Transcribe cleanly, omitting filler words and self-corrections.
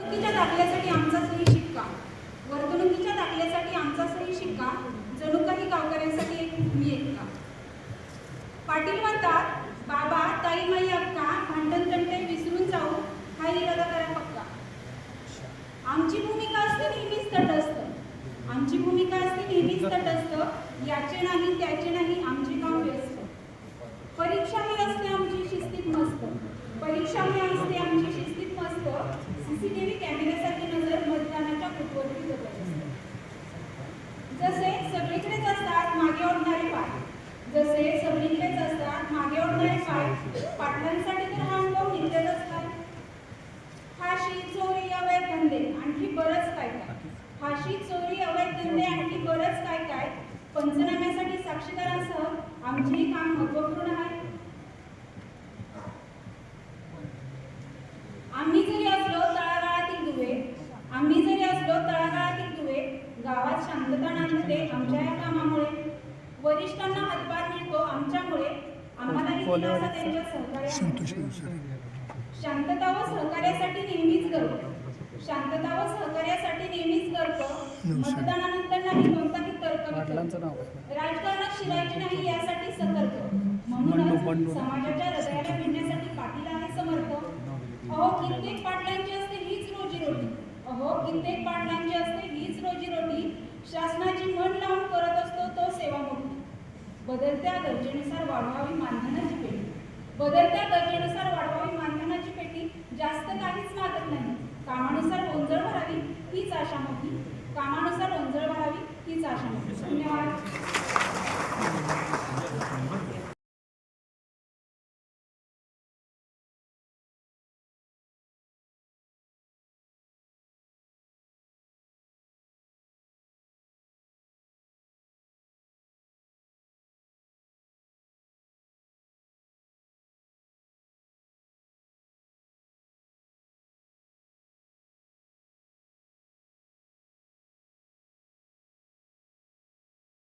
वर्तणुकीच्या दाखल्यासाठी आमचा सही शिक्का, वर्तणुकीच्या दाखल्यासाठी आमचा सही शिक्का, जणू काही गावकऱ्यांसाठी एक भूमी आहे का. पाटील म्हणतात, बाबा ताई माई अक्का भांडण तंटे विसरून जाऊ, हा इरादा करा पक्का. आमची भूमिका असते नेहमीच तटस्थ, आमची भूमिका असते नेहमीच तटस्थ, याचे नाही त्याचे नाही आमचे काम व्यस्त. परीक्षा ही असते आमची शिस्तीत मस्त, परीक्षा ही असते आमची शिस्तीत मस्त, सीसीटीव्ही कॅमेऱ्यासारखी नजर मतदानाच्या बूथवरती बघत असते. जसे सगळीकडेच असतात मागे ओढणारे पाय, जसे सगळीकडेच असतात मागे ओढणारे पाय, पाटलांसाठी तर हा अनुभव नित्यातच काय. फाशी चोरी अवैध धंदे आणखी बरंच काय काय, फाशी चोरी अवैध धंदे आणखी बरंच काय काय, पंचनाम्यासाठी साक्षीदारांसह आमचेही काम महत्वपूर्ण आहे. आम्ही जरी असलो तळागाळातील दुवे, आम्ही जरी असलो तळागाळातील दुवे, गावात शांतता नांदते आमच्या या कामामुळे. वरिष्ठांना हातभार मिळतो आमच्यामुळे, आम्हालाही दिलासा त्यांच्या सहकार्यामुळे. शांतता व सहकार्यासाठी नेहमीच गर्व, शांतता व सहकार्यासाठी नेहमीच गर्व, मतदानानंतर नाही कोणताही तर्क वितर्क, राजकारणात शिरायचे नाही यासाठी सतर्क, म्हणूनच समाजाच्या हृदयाला भिडण्यासाठी पाटील आहे समर्थ. अहो कित्येक पाटलांची असते हीच रोजीरोटी, अहो कित्येक पाटलांची असते हीच रोजीरोटी, शासनाची मन लावून करत असतो तो सेवा मोठी. बदलत्या गरजेनुसार वाढवावी मानधनाची पेटी, बदलत्या गरजेनुसार वाढवावी मानधनाची पेटी, जास्त काहीच मागत नाही, कामानुसार ओंजळ भरावी हीच आशा मोठी, कामानुसार ओंजळ भरावी हीच आशा मोठी. धन्यवाद.